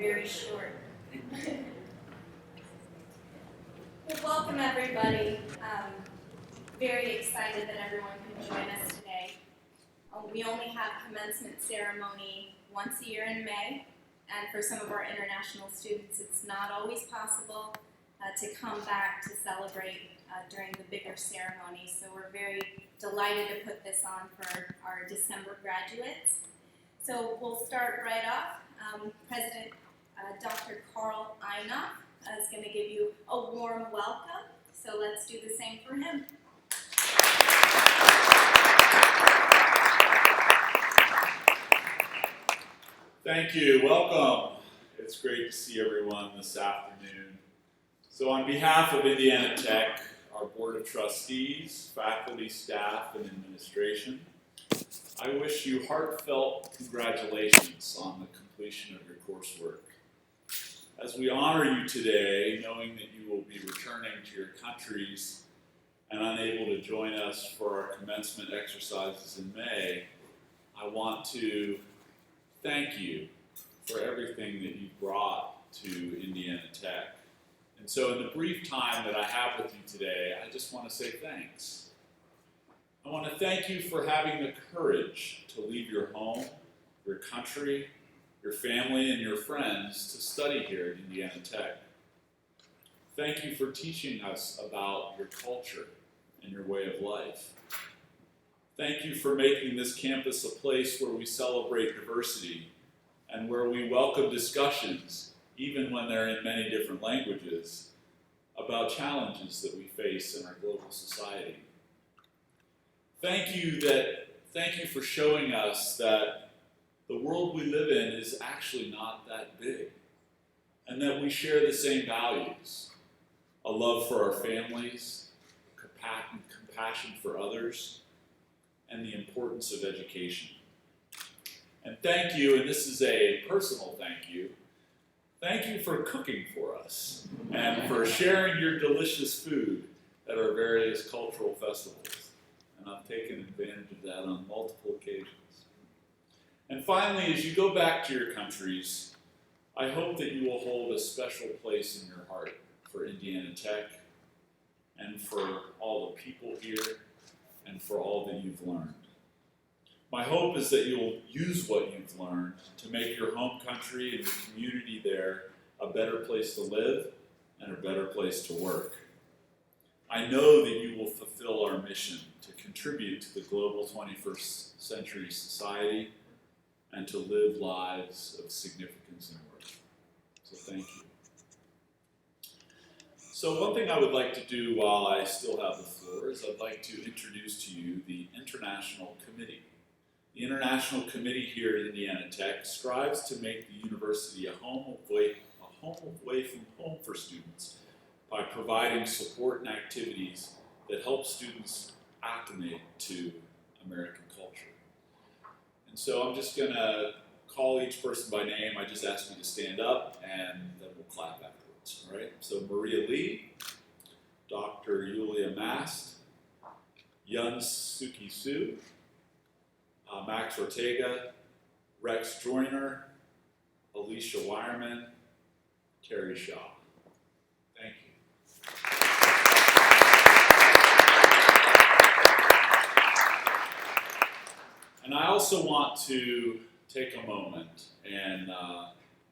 very short. Well, welcome everybody. Very excited that everyone can join us today. We only have commencement ceremony once a year in May, and for some of our international students, it's not always possible to come back to celebrate during the bigger ceremony. So we're very delighted to put this on for our December graduates. So we'll start right off. President Dr. Carl Einoff is going to give you a warm welcome. So let's do the same for him. Thank you. Welcome. It's great to see everyone this afternoon. So on behalf of Indiana Tech, our Board of Trustees, faculty, staff, and administration, I wish you heartfelt congratulations on the completion of your coursework. As we honor you today, knowing that you will be returning to your countries and unable to join us for our commencement exercises in May, I want to thank you for everything that you brought to Indiana Tech. And so in the brief time that I have with you today, I just want to say thanks. I want to thank you for having the courage to leave your home, your country, your family, and your friends to study here at Indiana Tech. Thank you for teaching us about your culture and your way of life. Thank you for making this campus a place where we celebrate diversity and where we welcome discussions, even when they're in many different languages, about challenges that we face in our global society. Thank you for showing us that the world we live in is actually not that big, and that we share the same values, a love for our families, compassion for others, and the importance of education. And thank you, and this is a personal thank you for cooking for us and for sharing your delicious food at our various cultural festivals. And I've taken advantage of that on multiple occasions. And finally, as you go back to your countries, I hope that you will hold a special place in your heart for Indiana Tech and for all the people here and for all that you've learned. My hope is that you'll use what you've learned to make your home country and your community there a better place to live and a better place to work. I know that you will fulfill our mission to contribute to the global 21st century society and to live lives of significance and worth. So thank you. So one thing I would like to do while I still have the floor is I'd like to introduce to you the International Committee. The International Committee here at Indiana Tech strives to make the university a home away from home for students by providing support and activities that help students acclimate to American culture. And so I'm just going to call each person by name. I just ask you to stand up and then we'll clap afterwards. All right? So Maria Lee, Dr. Yulia Mast, Yun Suki Su, Max Ortega, Rex Joyner, Alicia Wireman, Terry Shaw. Thank you. And I also want to take a moment and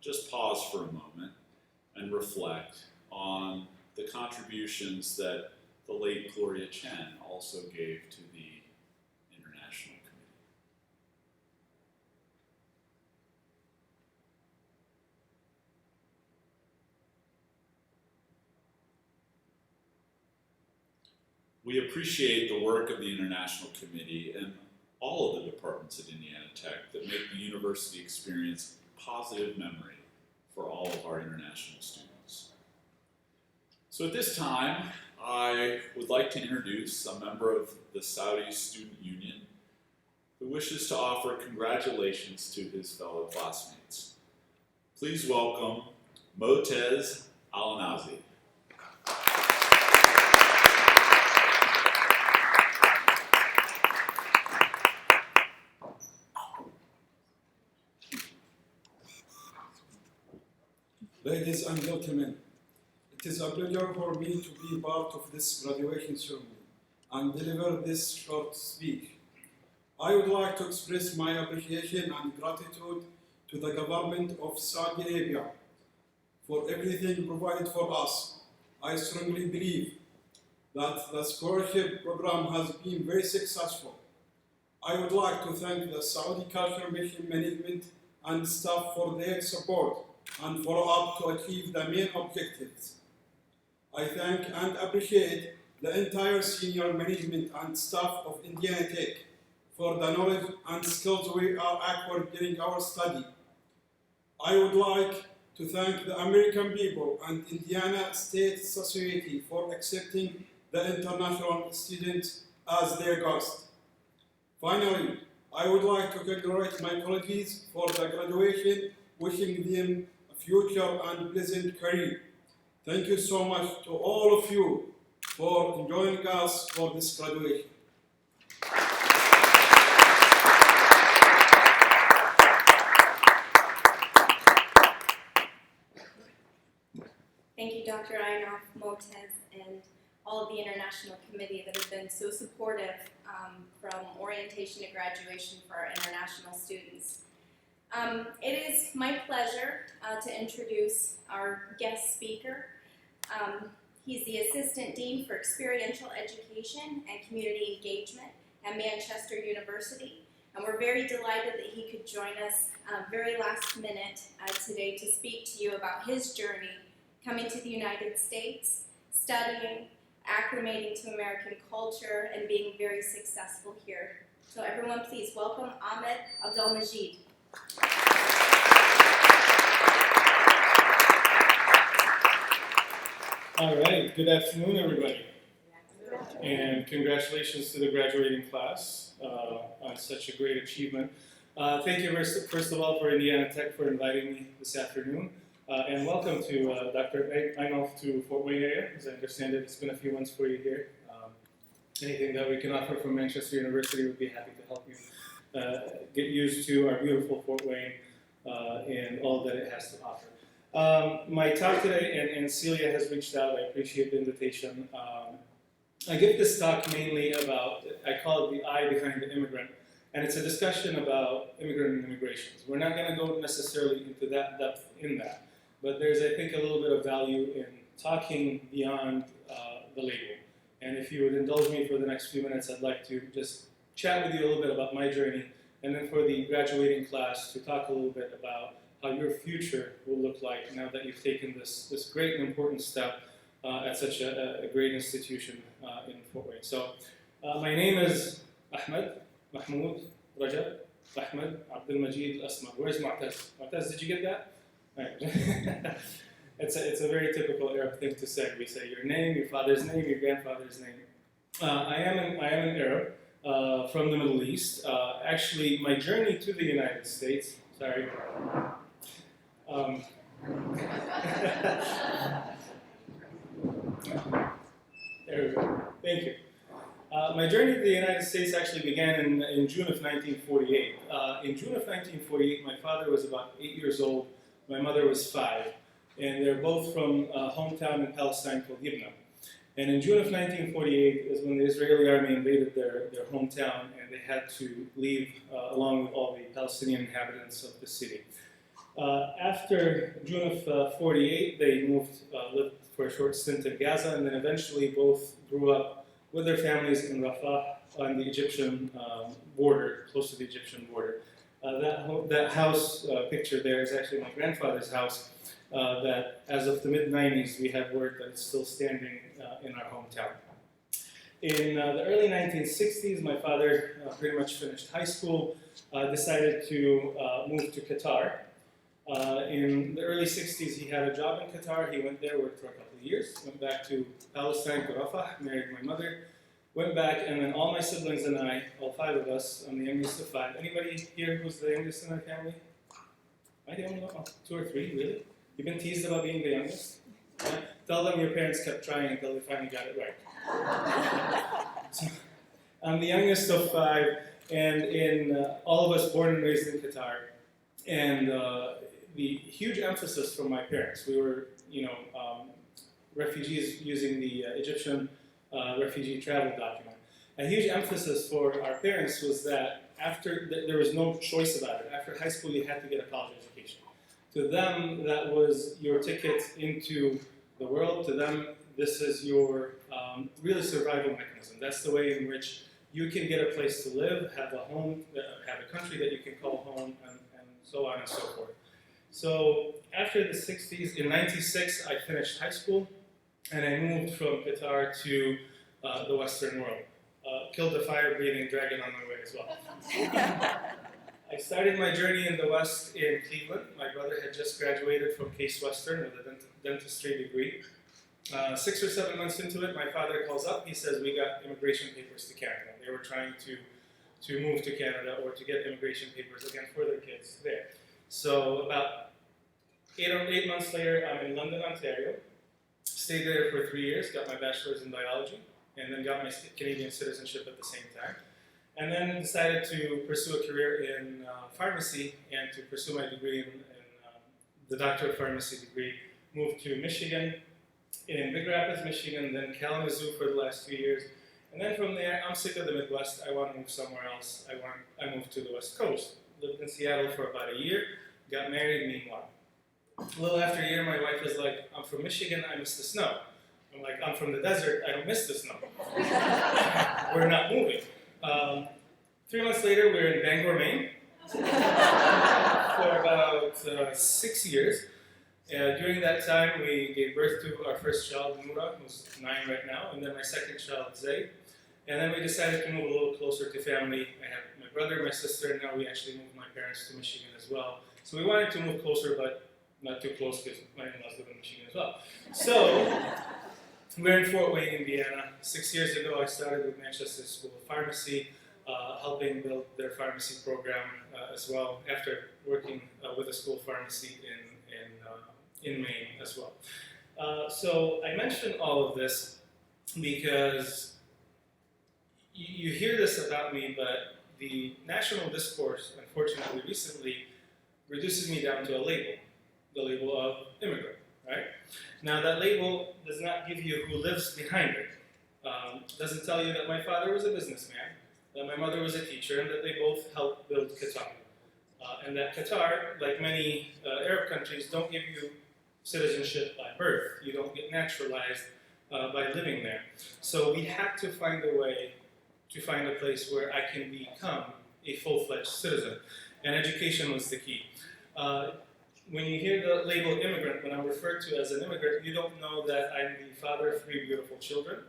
just pause for a moment and reflect on the contributions that the late Gloria Chen also gave to the International Committee. We appreciate the work of the International Committee and all of the departments at Indiana Tech that make the university experience positive memory for all of our international students. So at this time, I would like to introduce a member of the Saudi Student Union who wishes to offer congratulations to his fellow classmates. Please welcome Motez Al-Nazi. Ladies and gentlemen, it is a pleasure for me to be part of this graduation ceremony and deliver this short speech. I would like to express my appreciation and gratitude to the government of Saudi Arabia for everything provided for us. I strongly believe that the scholarship program has been very successful. I would like to thank the Saudi Culture Mission Management and staff for their support and follow-up to achieve the main objectives. I thank and appreciate the entire senior management and staff of Indiana Tech for the knowledge and skills we are acquired during our study. I would like to thank the American people and Indiana State Society for accepting the international students as their guest. Finally, I would like to congratulate my colleagues for the graduation, wishing them a future and pleasant career. Thank you so much to all of you for joining us for this graduation. Thank you, Dr. Ainof, Motez, and all of the international committee that have been so supportive from orientation to graduation for our international students. It is my pleasure to introduce our guest speaker. He's the Assistant Dean for Experiential Education and Community Engagement at Manchester University, and we're very delighted that he could join us very last minute today to speak to you about his journey coming to the United States, studying, acclimating to American culture, and being very successful here. So everyone please welcome Ahmed Abdelmajid. All right, good afternoon, everybody. And congratulations to the graduating class on such a great achievement. Thank you, first of all, for Indiana Tech for inviting me this afternoon. And welcome to Dr. Ainof to Fort Wayne area. As I understand it, it's been a few months for you here. Anything that we can offer from Manchester University, would be happy to help you get used to our beautiful Fort Wayne and all that it has to offer. My talk today, and Celia has reached out, I appreciate the invitation. I give this talk mainly about, I call it the eye behind the immigrant, and it's a discussion about immigrant and immigrations. We're not going to go necessarily into that depth in that, but there's, I think, a little bit of value in talking beyond the label. And if you would indulge me for the next few minutes, I'd like to just chat with you a little bit about my journey, and then for the graduating class to talk a little bit about how your future will look like now that you've taken this great and important step at such a great institution in Fort Wayne. So my name is Ahmed Mahmoud Rajab Ahmed Abdelmajid Asmar. Where's Mu'taz? Mu'taz, did you get that? Right. It's a very typical Arab thing to say. We say your name, your father's name, your grandfather's name. I am an Arab from the Middle East. Actually, my journey to the United States. Sorry. There we go. Thank you. My journey to the United States actually began in June of 1948. In June of 1948, my father was about 8 years old. My mother was 5. And they're both from a hometown in Palestine called Yibna. And in June of 1948 is when the Israeli army invaded their hometown, and they had to leave along with all the Palestinian inhabitants of the city. After June of 48, they lived for a short stint in Gaza, and then eventually both grew up with their families in Rafah on the Egyptian border, close to the Egyptian border. That house picture there is actually my grandfather's house that, as of the mid-90s, we have word that it's still standing in our hometown. In the early 1960s, my father pretty much finished high school, decided to move to Qatar. In the early 60s, he had a job in Qatar. He went there, worked for a couple of years, went back to Palestine, to Rafah, married my mother, went back, and then all my siblings and I, all 5 of us, I'm the youngest of 5. Anybody here who's the youngest in our family? Am I the only one? Oh, 2 or 3, really? You've been teased about being the youngest? Yeah? Tell them your parents kept trying until they finally got it right. So, I'm the youngest of 5, and in all of us born and raised in Qatar. And the huge emphasis from my parents. We were, refugees using the Egyptian refugee travel document. A huge emphasis for our parents was that there was no choice about it. After high school, you had to get a college education. To them, that was your ticket into the world. To them, this is your really survival mechanism. That's the way in which you can get a place to live, have a home, have a country that you can call home, and so on and so forth. So after the 60s, in 96, I finished high school, and I moved from Qatar to the Western world. Killed the fire-breathing dragon on my way as well. I started my journey in the West in Cleveland. My brother had just graduated from Case Western with a dentistry degree. 6 or 7 months into it, my father calls up. He says, we got immigration papers to Canada. They were trying to move to Canada or to get immigration papers again for their kids there. So about 8 months later, I'm in London, Ontario. Stayed there for 3 years, got my bachelor's in biology, and then got my Canadian citizenship at the same time. And then decided to pursue a career in pharmacy and to pursue my degree in the Doctor of Pharmacy degree. Moved to Michigan, in Big Rapids, Michigan, then Kalamazoo for the last 2 years. And then from there, I'm sick of the Midwest. I want to move somewhere else. I moved to the West Coast. Lived in Seattle for about a year. Got married meanwhile. A little after a year, my wife was like, I'm from Michigan, I miss the snow. I'm like, I'm from the desert, I don't miss the snow. We're not moving. 3 months later, we're in Bangor, Maine for about 6 years. During that time, we gave birth to our first child, Noura, who's 9 right now, and then my second child, Zayd. And then we decided to move a little closer to family. I have my brother, my sister, and now we actually moved my parents to Michigan as well. So we wanted to move closer, but not too close because my in-laws live in Michigan as well. So we're in Fort Wayne, Indiana. 6 years ago, I started with Manchester School of Pharmacy, helping build their pharmacy program as well, after working with the School of Pharmacy in Maine as well. So I mention all of this because you hear this about me, but the national discourse, unfortunately, recently reduces me down to a label, the label of immigrant, right? Now that label does not give you who lives behind it. Doesn't tell you that my father was a businessman, that my mother was a teacher, and that they both helped build Qatar. And that Qatar, like many Arab countries, don't give you citizenship by birth. You don't get naturalized by living there. So we had to find a way to find a place where I can become a full-fledged citizen. And education was the key. When you hear the label immigrant, when I'm referred to as an immigrant, you don't know that I'm the father of 3 beautiful children,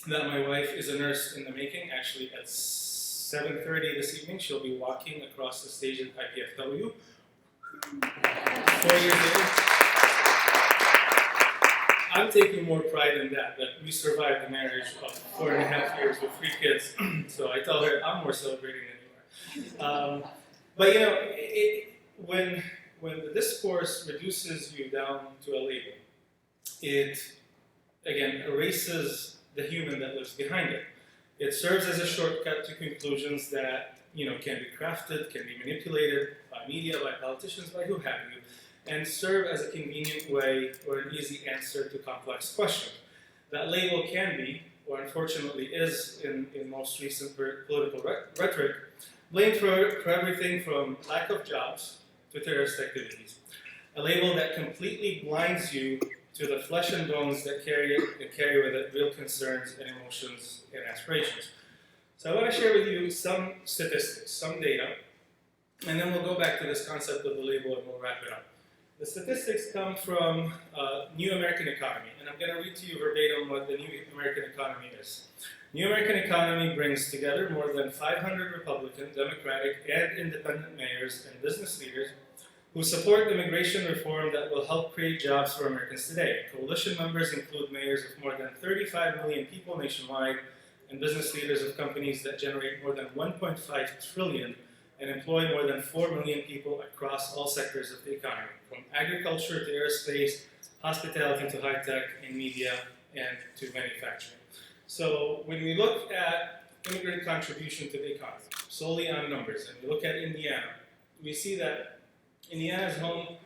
that my wife is a nurse in the making. Actually, at 7:30 this evening, she'll be walking across the stage at IPFW. 4 years later. I'm taking more pride in that we survived the marriage of 4.5 years with 3 kids. So I tell her I'm more celebrating than you are. But you know, when the discourse reduces you down to a label, it again erases the human that lives behind it. It serves as a shortcut to conclusions that can be crafted, can be manipulated by media, by politicians, by who have you, and serve as a convenient way or an easy answer to complex questions. That label can be, or unfortunately is in most recent political rhetoric, blamed for everything from lack of jobs to terrorist activities. A label that completely blinds you to the flesh and bones that carry with it real concerns and emotions and aspirations. So I want to share with you some statistics, some data, and then we'll go back to this concept of the label and we'll wrap it up. The statistics come from New American Economy, and I'm going to read to you verbatim what the New American Economy is. New American Economy brings together more than 500 Republican, Democratic, and independent mayors and business leaders who support immigration reform that will help create jobs for Americans today. Coalition members include mayors of more than 35 million people nationwide and business leaders of companies that generate more than 1.5 trillion and employ more than 4 million people across all sectors of the economy, from agriculture to aerospace, hospitality to high-tech, and media, and to manufacturing. So when we look at immigrant contribution to the economy, solely on numbers, and we look at Indiana, we see that Indiana is home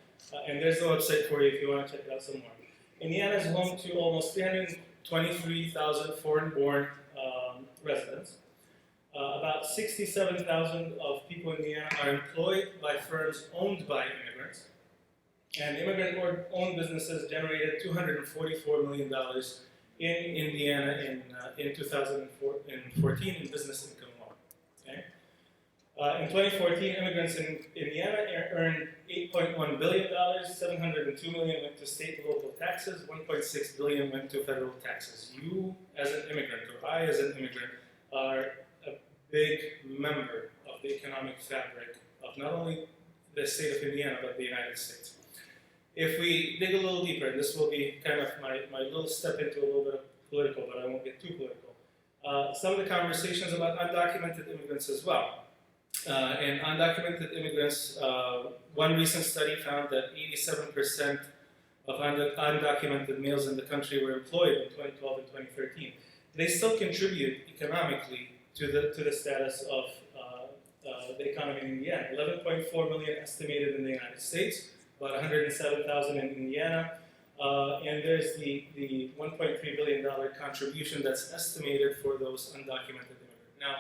And there's the website for you if you want to check it out some more. Indiana is home to almost 323,000 foreign-born residents. About 67,000 of people in Indiana are employed by firms owned by immigrants. And immigrant-owned businesses generated $244 million in Indiana in 2014 in business income alone. Okay? In 2014, immigrants in Indiana earned $8.1 billion, $702 million went to state and local taxes, $1.6 billion went to federal taxes. You, as an immigrant, or I, as an immigrant, are a big member of the economic fabric of not only the state of Indiana, but the United States. If we dig a little deeper, and this will be kind of my little step into a little bit of political, but I won't get too political, some of the conversations about undocumented immigrants as well. And undocumented immigrants, one recent study found that 87% of undocumented males in the country were employed in 2012 and 2013. They still contribute economically to the status of the economy in Indiana. 11.4 million estimated in the United States, about 107,000 in Indiana, and there's the $1.3 billion contribution that's estimated for those undocumented immigrants. Now,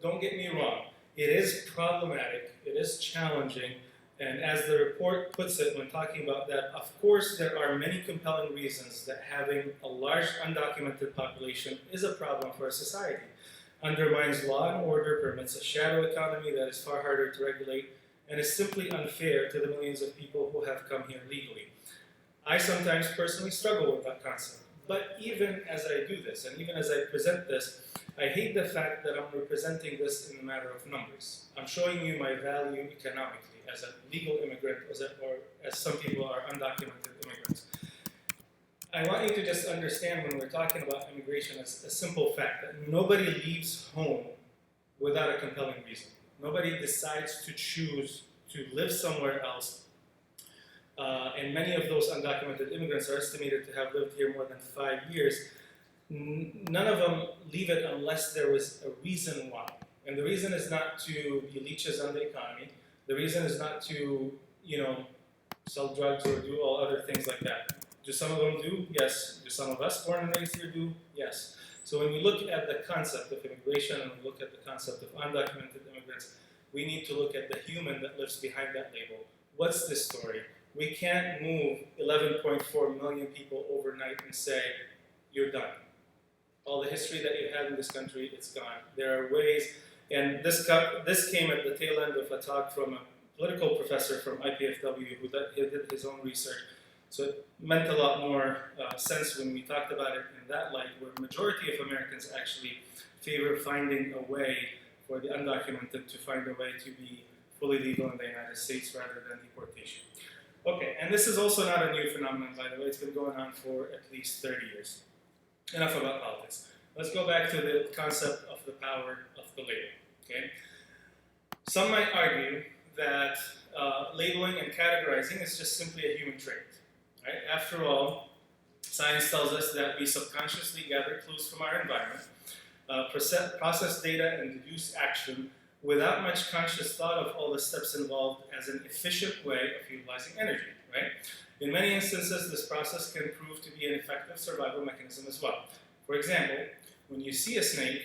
don't get me wrong. It is problematic, it is challenging, and as the report puts it when talking about that, of course there are many compelling reasons that having a large undocumented population is a problem for a society. Undermines law and order, permits a shadow economy that is far harder to regulate, and is simply unfair to the millions of people who have come here legally. I sometimes personally struggle with that concept, but even as I do this, and even as I present this, I hate the fact that I'm representing this in a matter of numbers. I'm showing you my value economically as a legal immigrant, or as some people are undocumented immigrants. I want you to just understand when we're talking about immigration as a simple fact that nobody leaves home without a compelling reason. Nobody decides to choose to live somewhere else. And many of those undocumented immigrants are estimated to have lived here more than 5 years. None of them leave it unless there was a reason why. And the reason is not to be leeches on the economy. The reason is not to, sell drugs or do all other things like that. Do some of them do? Yes. Do some of us born and raised here do? Yes. So when we look at the concept of immigration and we look at the concept of undocumented immigrants, we need to look at the human that lives behind that label. What's this story? We can't move 11.4 million people overnight and say, you're done. All the history that you had in this country, it's gone. There are ways, and this came at the tail end of a talk from a political professor from IPFW who did his own research. So it meant a lot more sense when we talked about it in that light, where the majority of Americans actually favor finding a way for the undocumented to find a way to be fully legal in the United States rather than deportation. Okay, and this is also not a new phenomenon, by the way. It's been going on for at least 30 years. Enough about politics. Let's go back to the concept of the power of the label. Okay? Some might argue that labeling and categorizing is just simply a human trait. Right? After all, science tells us that we subconsciously gather clues from our environment, process data, and deduce action without much conscious thought of all the steps involved as an efficient way of utilizing energy. Right? In many instances, this process can prove to be an effective survival mechanism as well. For example, when you see a snake,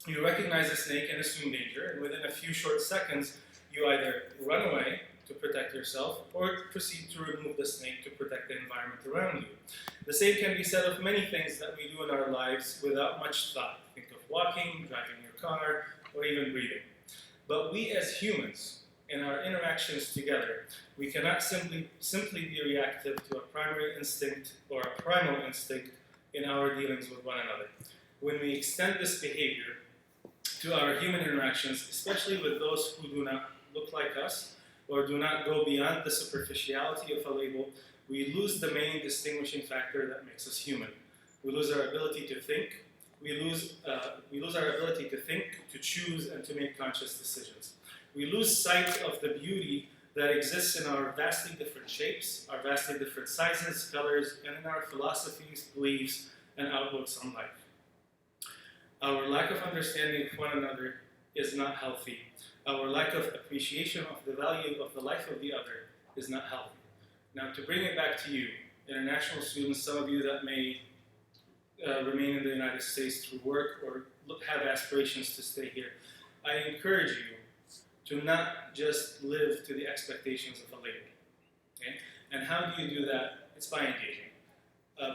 you recognize the snake and assume danger, and within a few short seconds, you either run away to protect yourself or proceed to remove the snake to protect the environment around you. The same can be said of many things that we do in our lives without much thought. Think of walking, driving your car, or even breathing. But we as humans, in our interactions together, we cannot simply be reactive to a primary instinct or a primal instinct in our dealings with one another. When we extend this behavior to our human interactions, especially with those who do not look like us or do not go beyond the superficiality of a label, we lose the main distinguishing factor that makes us human. We lose our ability to think. We lose our ability to think, to choose, and to make conscious decisions. We lose sight of the beauty that exists in our vastly different shapes, our vastly different sizes, colors, and in our philosophies, beliefs, and outlooks on life. Our lack of understanding of one another is not healthy. Our lack of appreciation of the value of the life of the other is not healthy. Now, to bring it back to you, international students, some of you that may remain in the United States through work or have aspirations to stay here, I encourage you to not just live to the expectations of a label. Okay? And how do you do that? It's by engaging.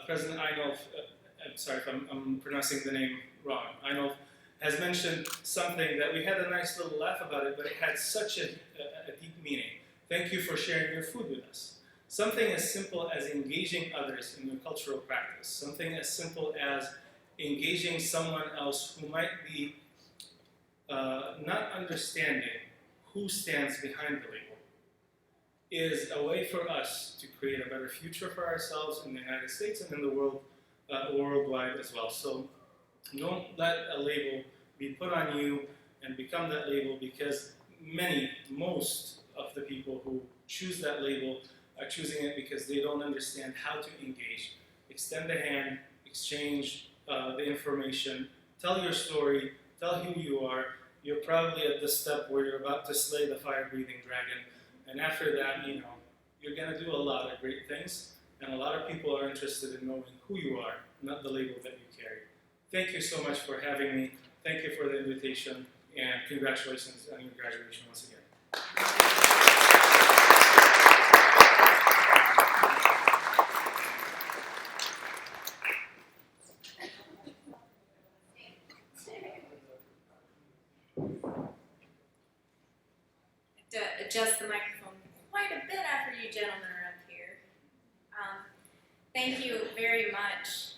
President Einolf, I'm sorry if I'm pronouncing the name wrong, Einolf has mentioned something that we had a nice little laugh about it, but it had such a deep meaning. Thank you for sharing your food with us. Something as simple as engaging others in your cultural practice, something as simple as engaging someone else who might be not understanding who stands behind the label, is a way for us to create a better future for ourselves in the United States and in the world, worldwide as well. So don't let a label be put on you and become that label, because most of the people who choose that label are choosing it because they don't understand how to engage. Extend the hand, exchange the information, tell your story, tell who you are. You're probably at the step where you're about to slay the fire-breathing dragon, and after that, you're going to do a lot of great things, and a lot of people are interested in knowing who you are, not the label that you carry. Thank you so much for having me. Thank you for the invitation, and congratulations on your graduation once again. To adjust the microphone quite a bit after you gentlemen are up here. Thank you very much.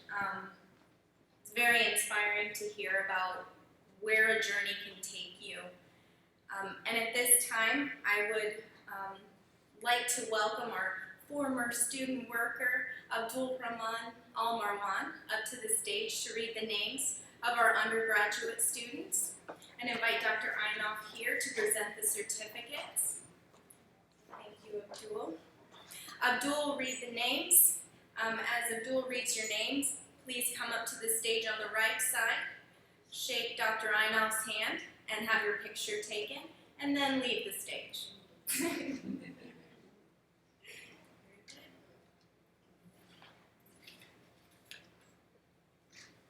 It's very inspiring to hear about where a journey can take you. And at this time, I would like to welcome our former student worker, Abdul Rahman Al Marwan, up to the stage to read the names of our undergraduate students, and invite Dr. Einolf here to present the certificates. Thank you, Abdul. Abdul will read the names. As Abdul reads your names, please come up to the stage on the right side, shake Dr. Einolf's hand, and have your picture taken, and then leave the stage.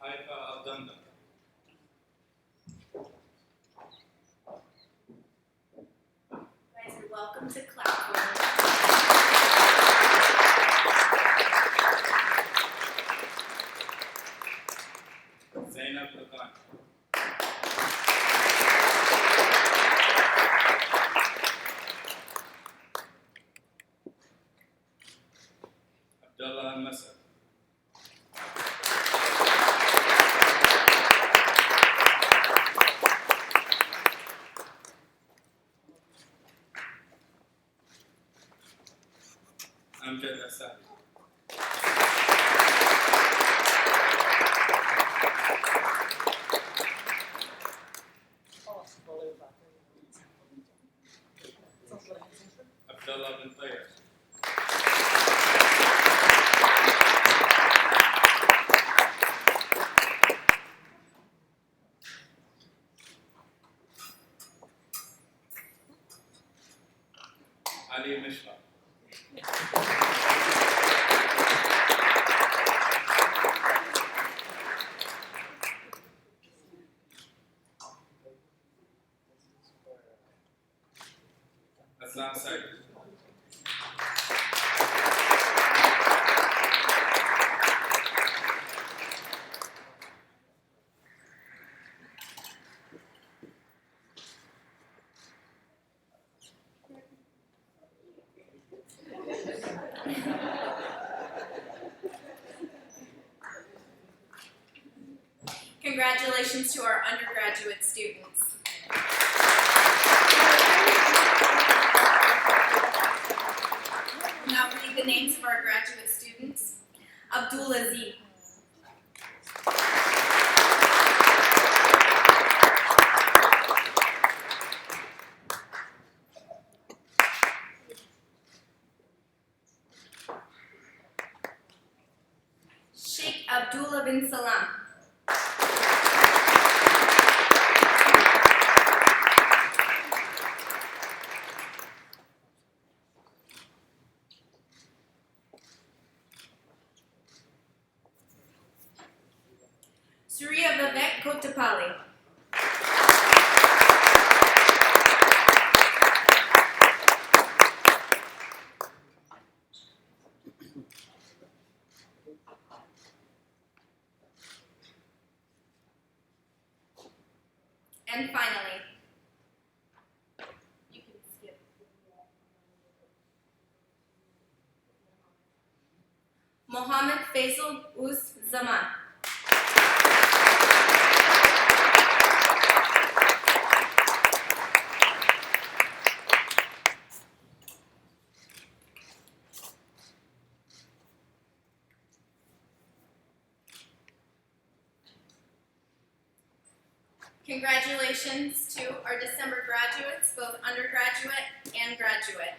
I've done that. Guys are welcome to clap. Zainab Khan. Abdullah Masad. Amjad Asad. Abdullah bin Tayyib. Ali Mishra. Aslam Said. Congratulations to our undergraduate students. Now read the names of our graduate students. Abdul Aziz. Sheikh Abdullah bin Salam. Surya Vivek Kotapalli. And finally, you can skip. Mohammed Faisal Uz Zaman. Congratulations to our December graduates, both undergraduate and graduate.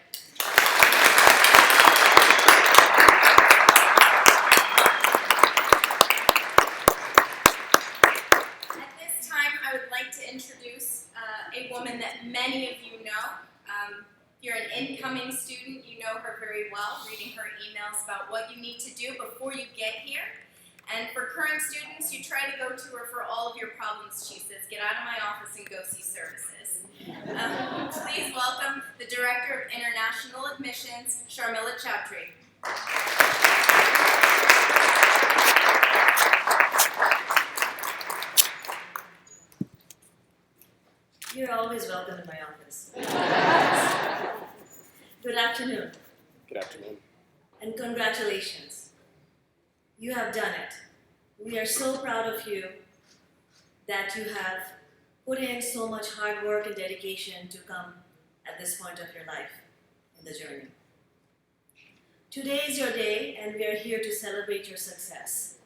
At this time, I would like to introduce a woman that many of you know. If you're an incoming student, you know her very well, reading her emails about what you need to do before you get here. And for current students, you try to go to her for all of your problems. She says, get out of my office and go see services. Please welcome the Director of International Admissions, Sharmila Chowdhury. You're always welcome in my office. Good afternoon. Good afternoon. And congratulations. You have done it. We are so proud of you that you have put in so much hard work and dedication to come at this point of your life in the journey. Today is your day, and we are here to celebrate your success.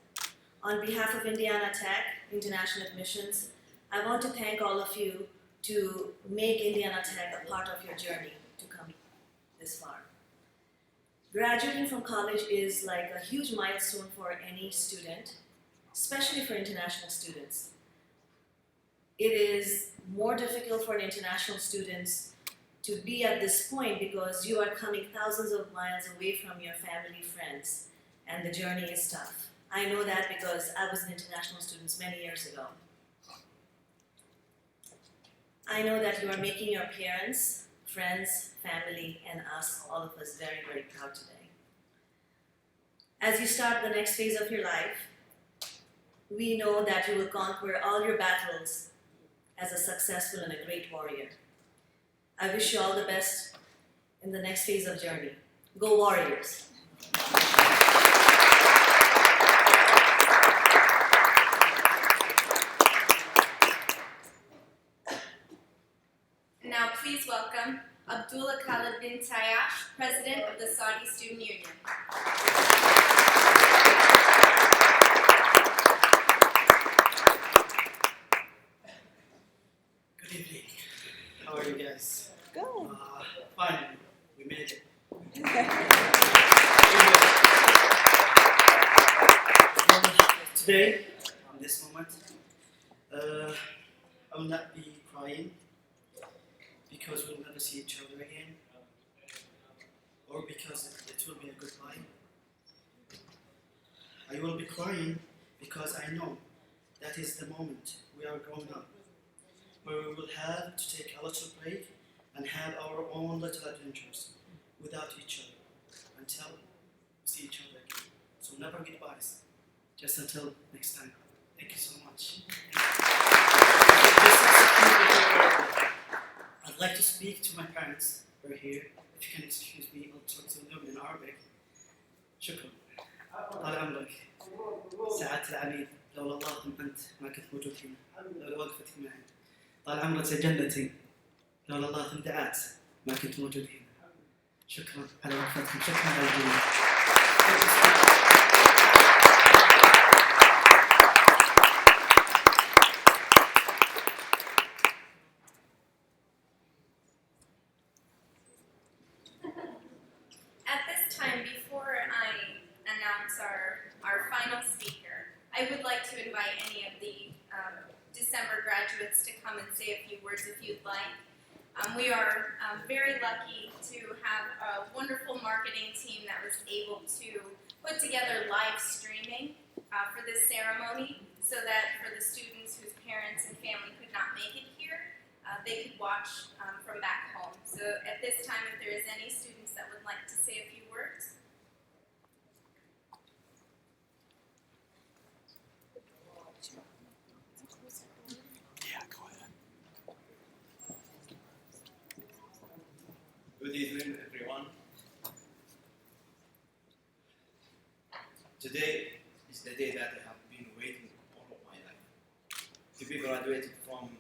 On behalf of Indiana Tech International Admissions, I want to thank all of you to make Indiana Tech a part of your journey to come this far. Graduating from college is like a huge milestone for any student, especially for international students. It is more difficult for international students to be at this point because you are coming thousands of miles away from your family, friends, and the journey is tough. I know that because I was an international student many years ago. I know that you are making your parents, friends, family, and us, all of us, very, very proud today. As you start the next phase of your life, we know that you will conquer all your battles as a successful and a great warrior. I wish you all the best in the next phase of journey. Go Warriors! Now please welcome Abdullah Khalid bin Tayash, President of the Saudi Student Union. Good evening. How are you guys? Good. Finally, we made it. Today, in this moment, I will not be crying because we'll never see each other again, or because it will be a goodbye. I will be crying because I know that is the moment we are growing up, where we will have to take a little break and have our own little adventures without each other until we see each other again. So never goodbyes, just until next time. Thank you so much. I'd like to speak to my parents who are here. If you can excuse me, I'll talk to them in Arabic. شكرا. طال عمرك. سعادة العميد، لولا الله أنت ما كنت موجود هنا. لولا وقفتك معي. طال عمرك يا جنتي، لولا الله دعات ما كنت موجود هنا. شكرا على وقفتكم، شكرا على الجميع. At this time, before I announce our final speaker, I would like to invite any of the December graduates to come and say a few words if you'd like. We are very lucky to have a wonderful marketing team that was able to put together live streaming for this ceremony. so that for the students whose parents and family could not make it here, they could watch from back home. So at this time, if there is any students that would like to say a few words. Good evening, everyone. Today is the day that I have been waiting all of my life. To be graduated from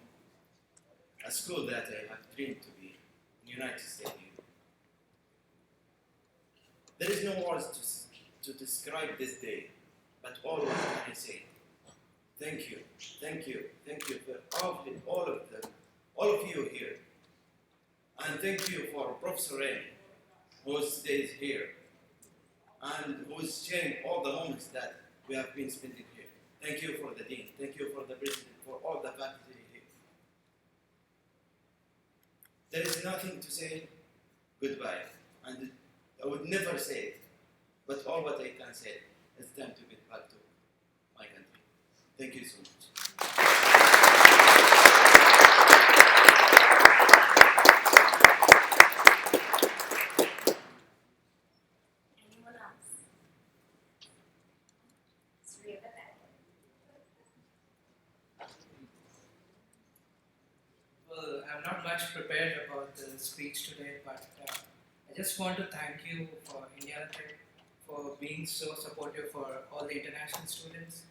a school that I have dreamed to be in the United States. There is no words to describe this day, but all what can I say? Thank you, thank you, thank you for all of you here. And thank you for Professor Ray, who stays here and who is sharing all the moments that we have been spending here. Thank you for the Dean, thank you for the President, for all the faculty here. There is nothing to say goodbye, and I would never say it, but all what I can say is time to get back to my country. Thank you so much. Anyone else? Three at the back. Well, I'm not much prepared about the speech today, but I just want to thank you for Indiana Tech for being so supportive for all the international students.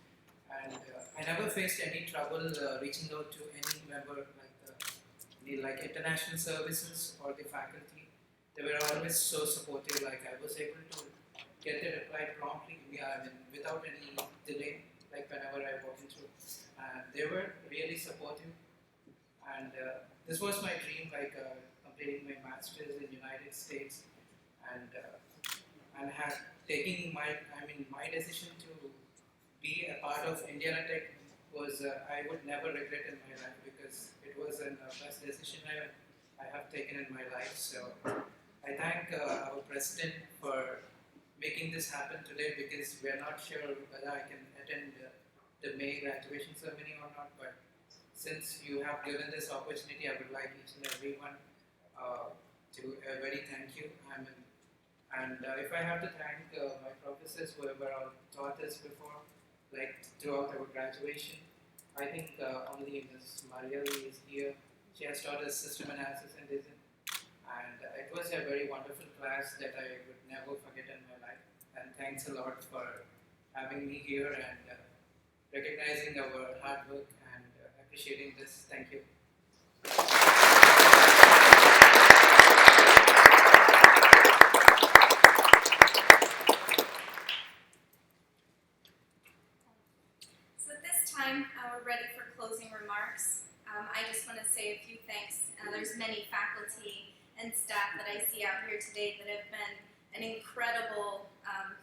And I never faced any trouble reaching out to any member like international services or the faculty. They were always so supportive. Like I was able to get the reply promptly, without any delay. Like whenever I walked through, and they were really supportive. And this was my dream, completing my master's in the United States, and had taking my decision to be a part of Indiana Tech was I would never regret in my life, because it was the best decision I have taken in my life. So I thank our president for making this happen today, because we are not sure whether I can attend the May graduation ceremony or not, but since you have given this opportunity, I would like each and everyone to very thank you. And if I have to thank my professors who have taught us before, like throughout our graduation, I think only Ms. Mariali is here. She has taught us system analysis and design, and it was a very wonderful class that I would never forget in my life. And thanks a lot for having me here and recognizing our hard work and appreciating this. Thank you. So at this time, we're ready for closing remarks. I just want to say a few thanks. There's many faculty and staff that I see out here today that have been an incredible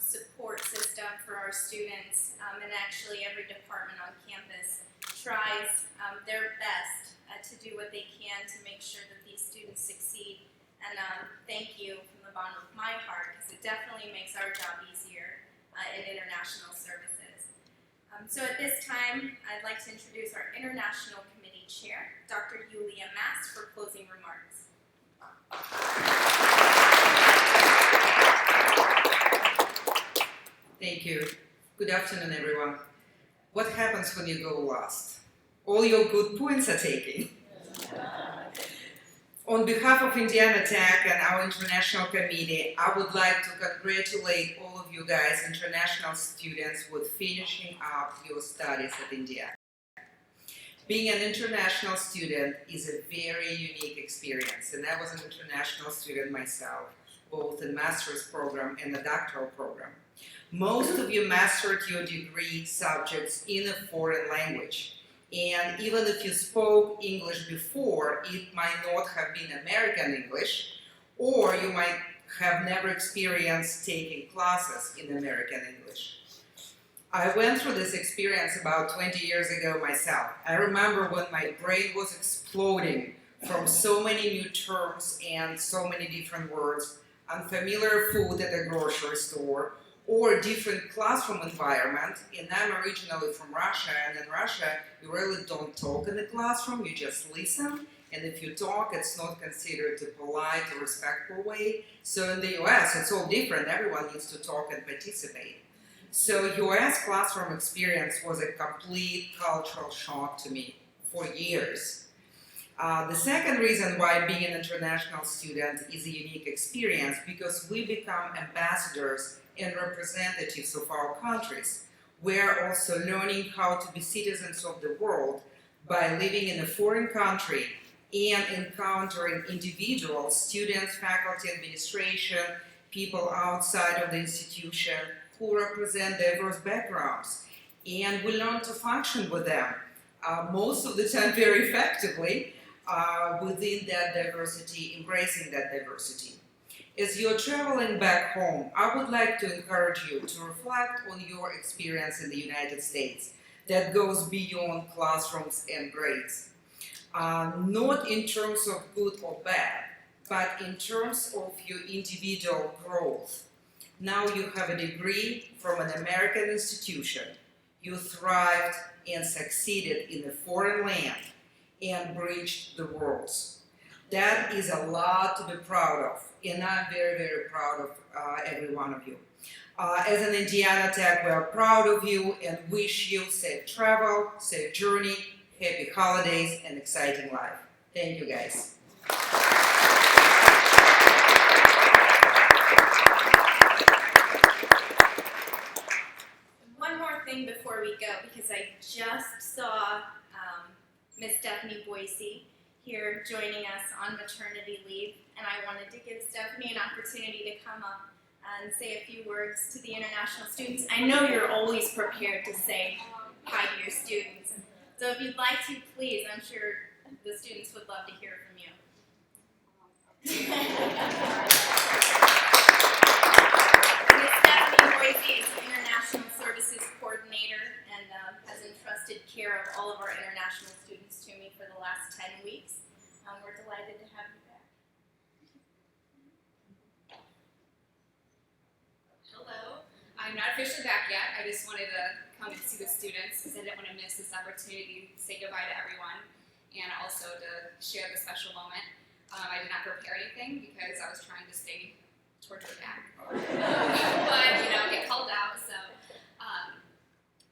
support system for our students, and actually every department on campus tries their best to do what they can to make sure that these students succeed. And thank you from the bottom of my heart, because it definitely makes our job easier in international services. So at this time, I'd like to introduce our International Committee Chair, Dr. Yulia Mast, for closing remarks. Thank you. Good afternoon, everyone. What happens when you go last? All your good points are taken. On behalf of Indiana Tech and our International Committee, I would like to congratulate all of you guys, international students, with finishing up your studies at Indiana. Being an international student is a very unique experience, and I was an international student myself, both in master's program and the doctoral program. Most of you mastered your degree subjects in a foreign language. And even if you spoke English before, it might not have been American English, or you might have never experienced taking classes in American English. I went through this experience about 20 years ago myself. I remember when my brain was exploding from so many new terms and so many different words, unfamiliar food at a grocery store, or different classroom environment. And I'm originally from Russia, and in Russia, you really don't talk in the classroom, you just listen. And if you talk, it's not considered a polite or respectful way. So in the US, it's all different. Everyone needs to talk and participate. So US classroom experience was a complete cultural shock to me for years. The second reason why being an international student is a unique experience, because we become ambassadors and representatives of our countries. We're also learning how to be citizens of the world by living in a foreign country and encountering individuals, students, faculty, administration, people outside of the institution who represent diverse backgrounds. And we learn to function with them, most of the time very effectively, within that diversity, embracing that diversity. As you're traveling back home, I would like to encourage you to reflect on your experience in the United States that goes beyond classrooms and grades. Not in terms of good or bad, but in terms of your individual growth. Now you have a degree from an American institution. You thrived and succeeded in a foreign land and bridged the worlds. That is a lot to be proud of, and I'm very, very proud of every one of you. As an Indiana Tech, we are proud of you and wish you safe travel, safe journey, happy holidays, and exciting life. Thank you, guys. One more thing before we go, because I just saw Miss Stephanie Boise here joining us on maternity leave, and I wanted to give Stephanie an opportunity to come up and say a few words to the international students. I know you're always prepared to say hi to your students, so if you'd like to, please, I'm sure the students would love to hear from you. Miss Stephanie Boise is the International Services Coordinator and has entrusted care of all of our international students to me for the last 10 weeks. We're delighted to have you back. Hello. I'm not officially back yet. I just wanted to come and see the students because I didn't want to miss this opportunity to say goodbye to everyone and also to share the special moment. I did not prepare anything because I was trying to stay towards the back. But, get called out. So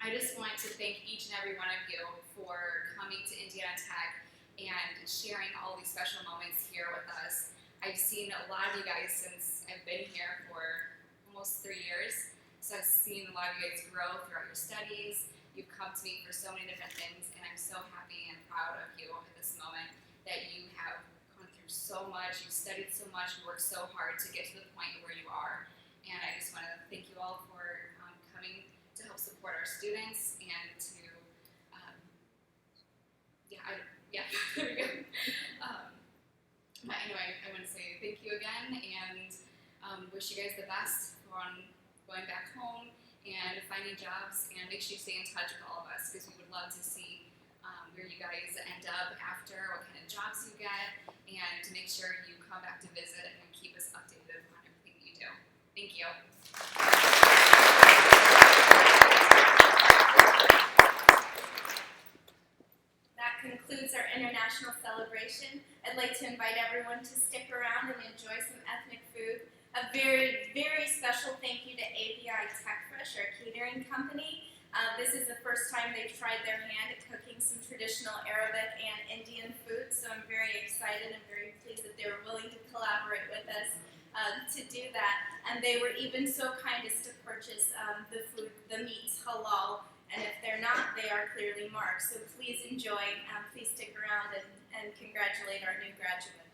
I just want to thank each and every one of you for coming to Indiana Tech and sharing all these special moments here with us. I've seen a lot of you guys since I've been here for almost 3 years. So I've seen a lot of you guys grow throughout your studies. You've come to me for so many different things, and I'm so happy and proud of you at this moment that you have gone through so much, you've studied so much, you worked so hard to get to the point where you are. And I just want to thank you all for coming to help support our students and to, there we go. But anyway, I want to say thank you again and wish you guys the best on going back home and finding jobs, and make sure you stay in touch with all of us because we would love to see where you guys end up after, what kind of jobs you get, and to make sure you come back to visit and keep us updated on everything that you do. Thank you. That concludes our international celebration. I'd like to invite everyone to stick around and enjoy some ethnic food. A very, very special thank you to ABI TechFresh, our catering company. This is the first time they've tried their hand at cooking some traditional Arabic and Indian food, so I'm very excited and very pleased that they were willing to collaborate with us to do that. And they were even so kind as to purchase the food, the meats halal, and if they're not, they are clearly marked. So please enjoy, please stick around and congratulate our new graduates.